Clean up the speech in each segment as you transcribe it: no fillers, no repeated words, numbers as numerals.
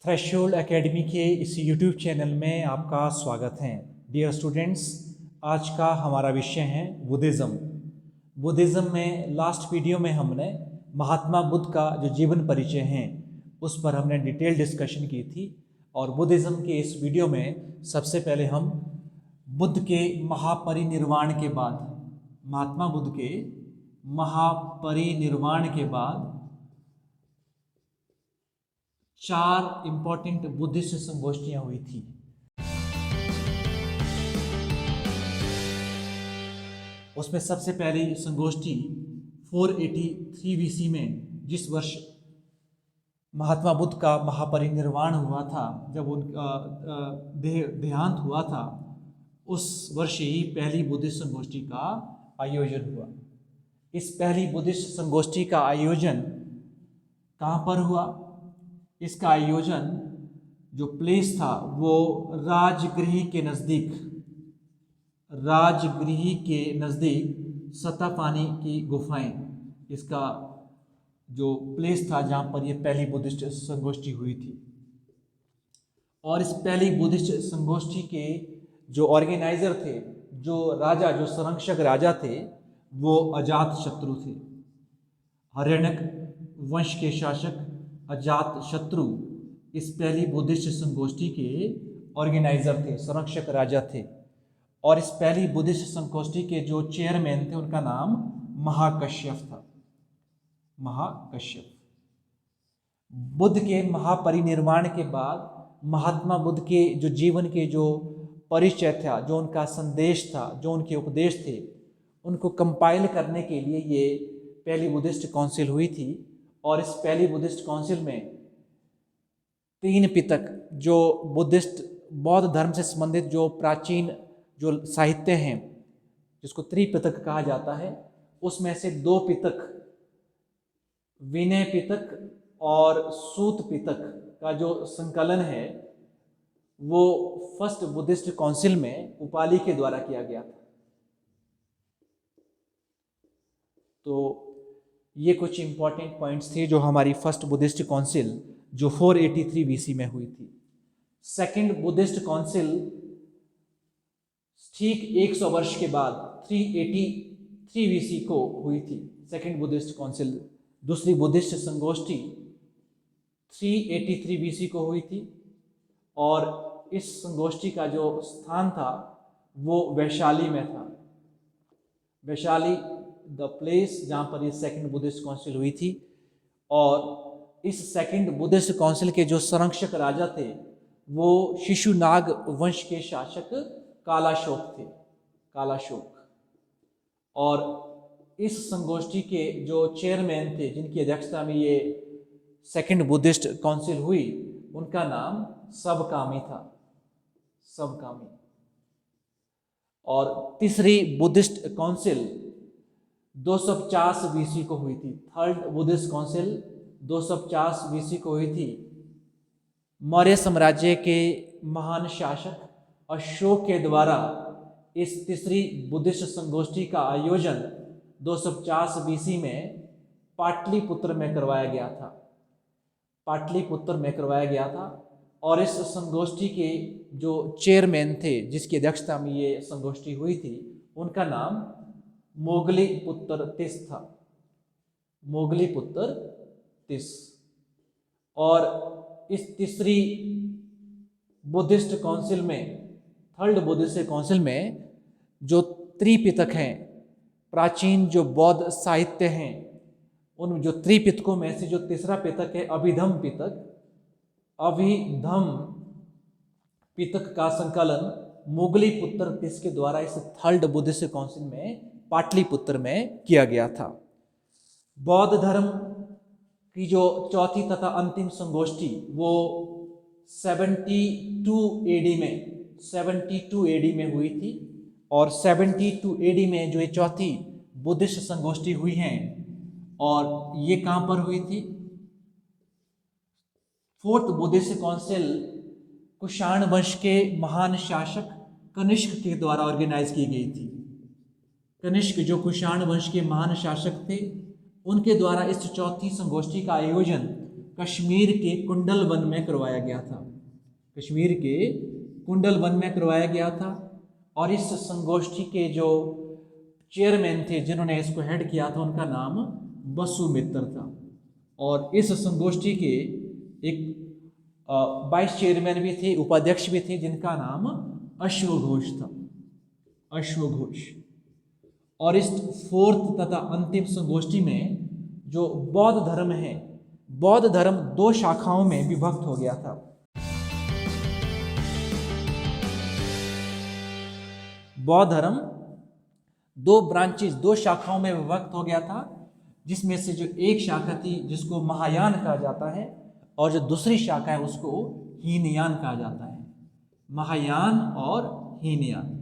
Threshold academy के इस YouTube channel में आपका स्वागत है। डियर स्टूडेंट्स, आज का हमारा विषय है बुद्धिज़्म। बुद्धिज़्म में लास्ट वीडियो में हमने महात्मा बुद्ध का जो जीवन परिचय है उस पर हमने डिटेल डिस्कशन की थी। और बुद्धिज़्म के इस वीडियो में सबसे पहले हम बुद्ध के महापरिनिर्वाण के बाद, महात्मा बुद्ध के महापरिनिर्वाण के बाद 4 इम्पॉर्टेंट बुद्धिस्ट संगोष्ठियां हुई थी। उसमें सबसे पहली संगोष्ठी 483 BC में, जिस वर्ष महात्मा बुद्ध का महापरिनिर्वाण हुआ था, जब उनका देहांत हुआ था, उस वर्ष ही पहली बुद्धिस्ट संगोष्ठी का आयोजन हुआ। इस पहली बुद्धिस्ट संगोष्ठी का आयोजन कहाँ पर हुआ? इसका आयोजन जो प्लेस था वो राजगृह के नज़दीक सतापानी की गुफाएं, इसका जो प्लेस था जहाँ पर ये पहली बुद्धिस्ट संगोष्ठी हुई थी। और इस पहली बुद्धिस्ट संगोष्ठी के जो ऑर्गेनाइजर थे, जो संरक्षक राजा थे, वो अजातशत्रु थे। हर्यणक वंश के शासक अजातशत्रु इस पहली बुद्धिस्ट संगोष्ठी के ऑर्गेनाइजर थे, संरक्षक राजा थे। और इस पहली बुद्धिस्ट संगोष्ठी के जो चेयरमैन थे उनका नाम महाकश्यप था। महाकश्यप। बुद्ध के महापरिनिर्वाण के बाद महात्मा बुद्ध के जो जीवन के जो परिचय था, जो उनका संदेश था, जो उनके उपदेश थे, उनको कंपाइल करने के लिए ये पहली बुद्धिस्ट काउंसिल हुई थी। और इस पहली बुद्धिस्ट काउंसिल में 3 पिटक, जो बुद्धिस्ट बौद्ध धर्म से संबंधित जो प्राचीन जो साहित्य हैं, जिसको त्रिपिटक कहा जाता है, उसमें से 2 पिटक, विनय पिटक और सूत पिटक का जो संकलन है वो फर्स्ट बुद्धिस्ट काउंसिल में उपालि के द्वारा किया गया था। तो ये कुछ इंपॉर्टेंट पॉइंट्स थे जो हमारी फर्स्ट बुद्धिस्ट काउंसिल जो 483 BC में हुई थी। सेकंड बुद्धिस्ट काउंसिल ठीक 100 वर्ष के बाद 383 BC को हुई थी। सेकंड बुद्धिस्ट काउंसिल, दूसरी बुद्धिस्ट संगोष्ठी 383 BC को हुई थी। और इस संगोष्ठी का जो स्थान था वो वैशाली में था। वैशाली द प्लेस जहाँ पर ये सेकंड बुद्धिस्ट काउंसिल हुई थी। और इस सेकंड बुद्धिस्ट काउंसिल के जो संरक्षक राजा थे वो शिशुनाग वंश के शासक कालाशोक थे। कालाशोक। और इस संगोष्ठी के जो चेयरमैन थे, जिनकी अध्यक्षता में ये सेकंड बुद्धिस्ट काउंसिल हुई, उनका नाम सबकामी था। सबकामी। और तीसरी बुद्धिस्ट काउंसिल 250 BC को हुई थी। थर्ड बुद्धिस्ट काउंसिल 250 BC को हुई थी। मौर्य साम्राज्य के महान शासक अशोक के द्वारा इस तीसरी बुद्धिस्ट संगोष्ठी का आयोजन 250 BC में पाटलिपुत्र में करवाया गया था। पाटलिपुत्र में करवाया गया था। और इस संगोष्ठी के जो चेयरमैन थे, जिसकी अध्यक्षता में ये संगोष्ठी हुई थी, उनका नाम मोगलीपुत्र तिस था। मोगलीपुत्र तिस। और इस तीसरी बुद्धिस्ट काउंसिल में, थर्ड बुद्धिस्ट काउंसिल में, जो त्रिपिटक हैं, प्राचीन जो बौद्ध साहित्य हैं, उन जो त्रिपिटकों में से जो तीसरा पिटक है अभिधम पिटक, अभिधम पिटक का संकलन मोगलीपुत्र तिस के द्वारा इस थर्ड बुद्धिस्ट काउंसिल में पाटलिपुत्र में किया गया था। बौद्ध धर्म की जो चौथी तथा अंतिम संगोष्ठी वो 72 AD में हुई थी। और 72 AD में जो ये चौथी बुद्धिस्ट संगोष्ठी हुई हैं, और ये कहाँ पर हुई थी? फोर्थ बुद्धिस्ट काउंसिल कुषाण वंश के महान शासक कनिष्क के द्वारा ऑर्गेनाइज की गई थी। कनिष्क जो कुषाण वंश के महान शासक थे, उनके द्वारा इस चौथी संगोष्ठी का आयोजन कश्मीर के कुंडल वन में करवाया गया था। कश्मीर के कुंडल वन में करवाया गया था। और इस संगोष्ठी के जो चेयरमैन थे, जिन्होंने इसको हेड किया था, उनका नाम बसु मित्र था। और इस संगोष्ठी के एक वाइस चेयरमैन भी थे, उपाध्यक्ष भी थे, जिनका नाम अश्वघोष था, अश्वघोष। और इस फोर्थ तथा अंतिम संगोष्ठी में जो बौद्ध धर्म है, बौद्ध धर्म 2 शाखाओं में विभक्त हो गया था। बौद्ध धर्म 2 ब्रांचेस, 2 शाखाओं में विभक्त हो गया था, जिसमें से जो एक शाखा थी जिसको महायान कहा जाता है, और जो दूसरी शाखा है उसको हीनयान कहा जाता है। महायान और हीनयान।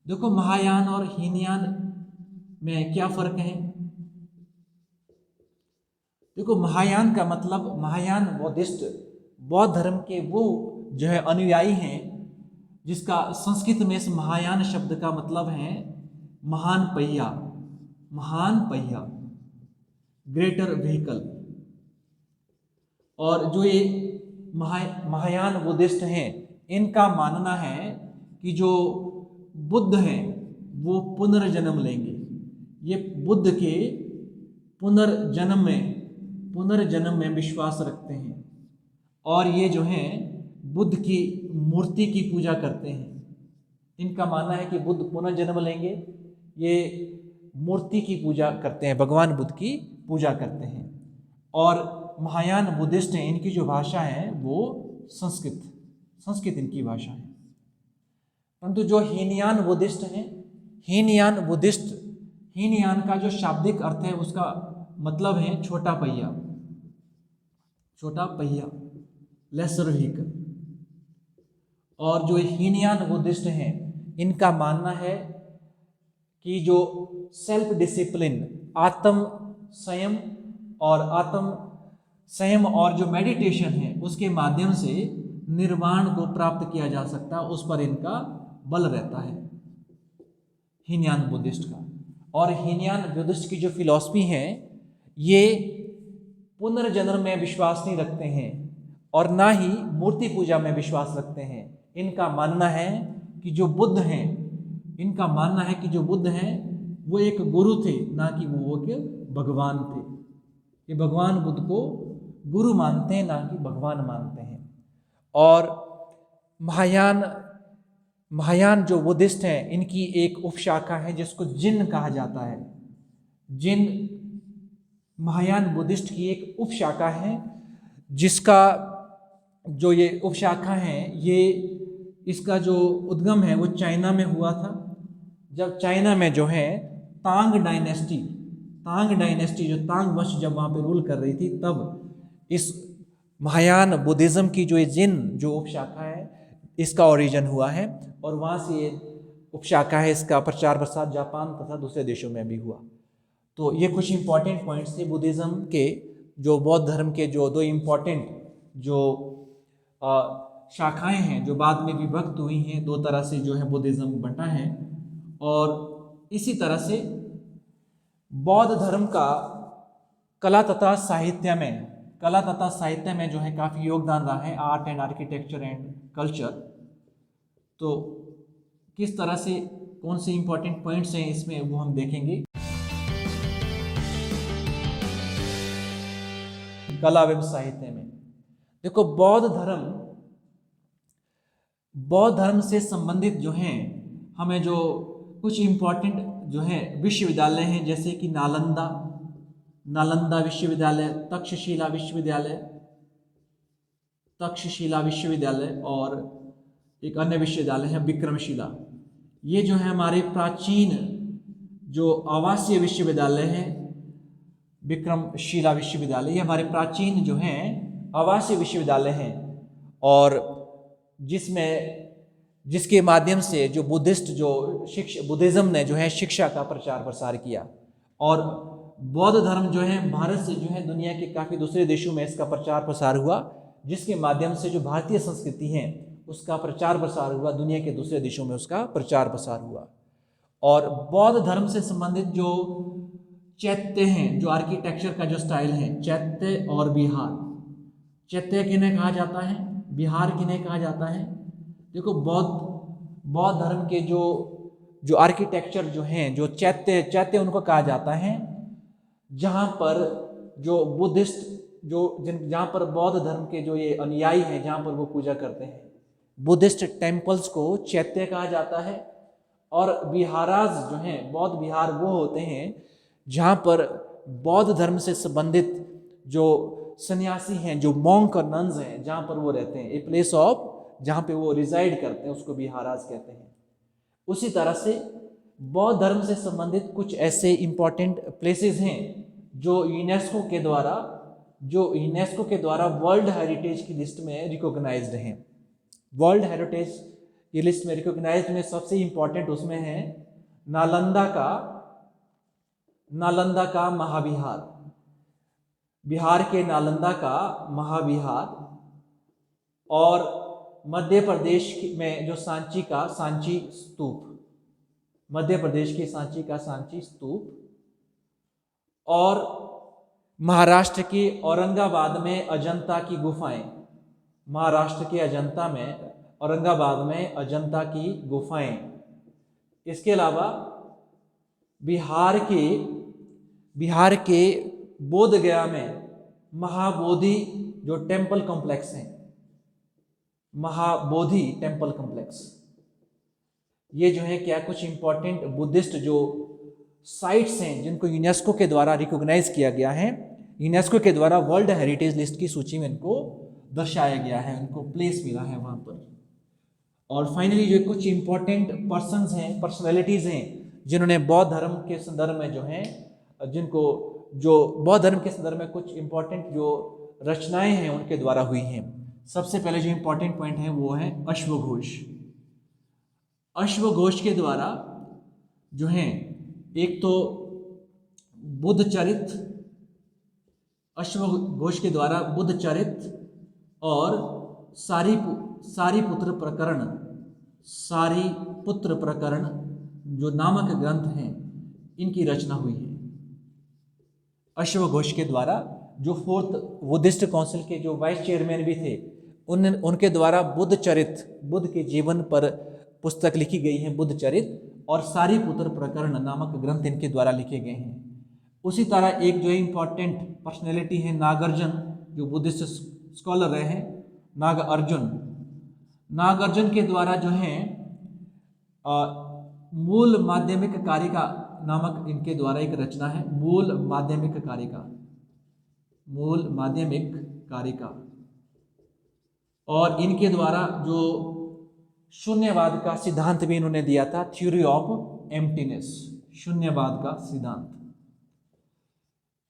देखो, महायान और हीनयान में क्या फर्क है? देखो, महायान का मतलब, महायान बुद्धिस्ट बौद्ध धर्म के वो जो है अनुयायी हैं, जिसका संस्कृत में इस महायान शब्द का मतलब है महान पहिया, महान पहिया, ग्रेटर व्हीकल। और जो ये महायान बुद्धिस्ट हैं, इनका मानना है कि जो बुद्ध हैं वो पुनर्जन्म लेंगे। ये बुद्ध के पुनर्जन्म में विश्वास रखते हैं, और ये जो हैं बुद्ध की मूर्ति की पूजा करते हैं। इनका मानना है कि बुद्ध पुनर्जन्म लेंगे, ये मूर्ति की पूजा करते हैं, भगवान बुद्ध की पूजा करते हैं। और महायान बुद्धिस्ट हैं, इनकी जो भाषा है वो संस्कृत इनकी भाषा है। परंतु जो हीनयान बुद्धिस्ट हैं, हीनयान का जो शाब्दिक अर्थ है उसका मतलब है छोटा पहिया, छोटा पहिया, लेसर व्हीकल। और जो हीनयान बुद्धिस्ट हैं, इनका मानना है कि जो सेल्फ डिसिप्लिन, आत्म संयम और जो मेडिटेशन है उसके माध्यम से निर्वाण को प्राप्त किया जा सकता है, उस पर इनका बल रहता है हीनयान बुद्धिस्ट का। और हीनयान बुद्धिस्ट की जो फिलॉसफी है, ये पुनर्जन्म में विश्वास नहीं रखते हैं और ना ही मूर्ति पूजा में विश्वास रखते हैं। इनका मानना है कि जो बुद्ध हैं, वो एक गुरु थे, ना कि वो एक भगवान थे। ये भगवान बुद्ध को गुरु मानते हैं, ना कि भगवान मानते हैं। और महायान जो बुद्धिस्ट हैं, इनकी एक उपशाखा है जिसको जिन कहा जाता है। जिन महायान बुद्धिस्ट की एक उपशाखा है, जिसका जो ये उपशाखा है, इसका जो उद्गम है वो चाइना में हुआ था। जब चाइना में जो है तांग डायनेस्टी, जो तांग वंश जब वहाँ पे रूल कर रही थी, तब इस महायान बुद्धिज़्म की जो ये जिन जो उपशाखा है, इसका ओरिजिन हुआ है। और वहाँ से ये उपशाखा है, इसका प्रचार प्रसार जापान तथा दूसरे देशों में भी हुआ। तो ये कुछ इंपॉर्टेंट पॉइंट्स थे बुद्धिज़्म के, जो बौद्ध धर्म के जो 2 इम्पॉर्टेंट जो शाखाएं हैं, जो बाद में विभक्त हुई हैं। 2 तरह से जो है बुद्धिज़्म बंटा है। और इसी तरह से बौद्ध धर्म का कला तथा साहित्य में जो है काफ़ी योगदान रहा है, art and architecture and culture. तो किस तरह से कौन से इंपॉर्टेंट पॉइंट्स हैं इसमें, वो हम देखेंगे। कला एवं साहित्य में देखो, बौद्ध धर्म से संबंधित जो हैं, हमें जो कुछ इम्पॉर्टेंट जो है विश्वविद्यालय हैं, जैसे कि नालंदा विश्वविद्यालय, तक्षशिला विश्वविद्यालय और एक अन्य विश्वविद्यालय है विक्रमशिला। ये जो है हमारे प्राचीन जो आवासीय विश्वविद्यालय है, विक्रमशिला विश्वविद्यालय, ये हमारे प्राचीन जो हैं आवासीय विश्वविद्यालय हैं, और जिसके माध्यम से जो बुद्धिज़्म ने जो है शिक्षा का प्रचार प्रसार किया। और बौद्ध धर्म जो है भारत से जो है दुनिया के काफ़ी दूसरे देशों में इसका प्रचार प्रसार हुआ, जिसके माध्यम से जो भारतीय संस्कृति है उसका प्रचार प्रसार हुआ, दुनिया के दूसरे देशों में उसका प्रचार प्रसार हुआ। और बौद्ध धर्म से संबंधित जो चैत्य हैं, जो आर्किटेक्चर का जो स्टाइल है, चैत्य और बिहार। चैत्य किन्हें कहा जाता है, बिहार किन्हें कहा जाता है? देखो, बौद्ध धर्म के जो आर्किटेक्चर जो हैं, जो चैत्य उनको कहा जाता है, जहाँ पर जो बुद्धिस्ट जहाँ पर बौद्ध धर्म के जो ये अनुयायी हैं, जहाँ पर वो पूजा करते हैं, बुद्धिस्ट टेम्पल्स को चैत्य कहा जाता है। और विहाराज जो हैं, बौद्ध विहार वो होते हैं जहाँ पर बौद्ध धर्म से संबंधित जो सन्यासी हैं, जो मॉन्क और नन्स हैं, जहाँ पर वो रहते हैं, ए प्लेस ऑफ जहाँ पे वो रिजाइड करते हैं, उसको विहाराज कहते हैं। उसी तरह से बौद्ध धर्म से संबंधित कुछ ऐसे इंपॉर्टेंट प्लेसेस हैं जो यूनेस्को के द्वारा वर्ल्ड हेरिटेज की लिस्ट में रिकॉग्नाइज्ड हैं। वर्ल्ड हेरिटेज की लिस्ट में रिकॉग्नाइज्ड में सबसे इंपॉर्टेंट उसमें है नालंदा का महाविहार, बिहार के नालंदा का महाविहार, और मध्य प्रदेश में जो सांची स्तूप, मध्य प्रदेश के सांची का सांची स्तूप, और महाराष्ट्र के औरंगाबाद में अजंता की गुफाएं, महाराष्ट्र के औरंगाबाद में अजंता की गुफाएं। इसके अलावा बिहार के बोध गया में महाबोधि जो टेम्पल कॉम्प्लेक्स हैं, महाबोधि टेम्पल कॉम्प्लेक्स, ये जो है क्या कुछ इंपॉर्टेंट बुद्धिस्ट जो साइट्स हैं जिनको यूनेस्को के द्वारा रिकॉग्नाइज किया गया है, यूनेस्को के द्वारा वर्ल्ड हेरिटेज लिस्ट की सूची में इनको दर्शाया गया है, उनको प्लेस मिला है वहाँ पर। और फाइनली जो कुछ इंपॉर्टेंट पर्सन्स हैं, पर्सनैलिटीज़ हैं, जिन्होंने बौद्ध धर्म के संदर्भ में जो हैं, बौद्ध धर्म के संदर्भ में कुछ इंपॉर्टेंट जो रचनाएं हैं उनके द्वारा हुई हैं। सबसे पहले जो इंपॉर्टेंट पॉइंट है वो है अश्वघोष। अश्वघोष के द्वारा जो हैं, एक तो बुद्ध चरित, अश्वघोष के द्वारा बुद्ध चरित और सारीपुत्र प्रकरण जो नामक ग्रंथ हैं, इनकी रचना हुई है अश्वघोष के द्वारा। जो 4th बुद्धिस्ट काउंसिल के जो वाइस चेयरमैन भी थे, उनके द्वारा बुद्ध चरित, बुद्ध के जीवन पर पुस्तक लिखी गई है, बुद्ध चरित, और सारीपुत्र प्रकरण नामक ग्रंथ इनके द्वारा लिखे गए हैं। उसी तरह एक जो इम्पॉर्टेंट पर्सनैलिटी है नागार्जुन, जो बुद्धिस्ट स्कॉलर रहे हैं, नागार्जुन के द्वारा जो है मूल माध्यमिक कारिका नामक इनके द्वारा एक रचना है, मूल माध्यमिक कारिका। और इनके द्वारा जो शून्यवाद का सिद्धांत भी इन्होंने दिया था, थ्योरी ऑफ एम्प्टीनेस, शून्यवाद का सिद्धांत।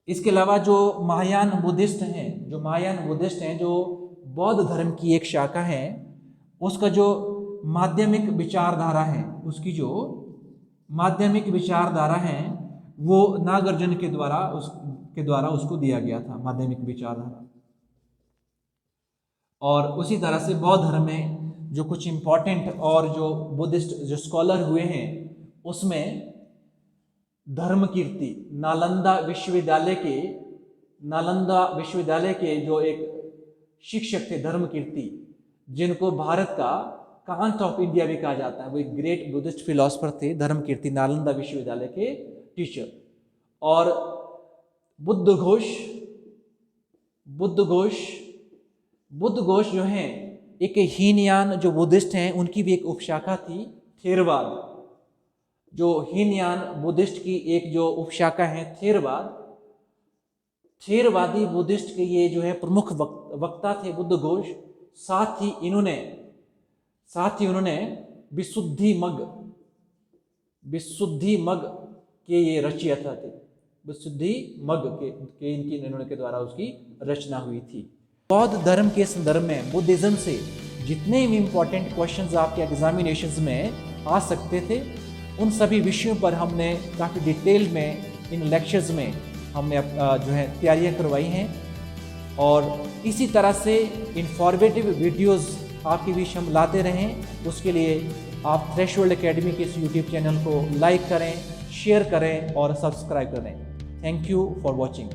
इसके अलावा जो महायान बुद्धिस्ट हैं, जो बौद्ध धर्म की एक शाखा है, उसका जो माध्यमिक विचारधारा है, वो नागार्जुन के द्वारा उसको दिया गया था, माध्यमिक विचारधारा। और उसी तरह से बौद्ध धर्म में जो कुछ इम्पॉर्टेंट और जो बुद्धिस्ट जो स्कॉलर हुए हैं, उसमें धर्मकीर्ति, नालंदा विश्वविद्यालय के जो एक शिक्षक थे धर्मकीर्ति, जिनको भारत का कांट ऑफ इंडिया भी कहा जाता है, वो एक ग्रेट बुद्धिस्ट फिलोसफर थे, धर्मकीर्ति, नालंदा विश्वविद्यालय के टीचर। और बुद्धघोष जो हैं, एक हीनयान जो बुद्धिस्ट हैं, उनकी भी एक उपशाखा थी, थेरवाद। जो हीनयान बुद्धिस्ट की एक जो उपशाखा है थेरवादी बुद्धिस्ट के ये जो है प्रमुख वक्ता थे बुद्धघोष। साथ ही उन्होंने विशुद्धि मग के ये रचयिता थे, विशुद्धि मग के इन्होंने के द्वारा उसकी रचना हुई थी। बौद्ध धर्म के संदर्भ में बुद्धिज्म से जितने भी इम्पोर्टेंट क्वेश्चंस आपके एग्जामिनेशंस में आ सकते थे, उन सभी विषयों पर हमने काफ़ी डिटेल में इन लेक्चर्स में हमने जो है तैयारियां करवाई हैं। और इसी तरह से इंफॉर्मेटिव वीडियोस आपके बीच हम लाते रहें, उसके लिए आप थ्रेशोल्ड एकेडमी के इस यूट्यूब चैनल को लाइक करें, शेयर करें और सब्सक्राइब करें। Thank you for watching.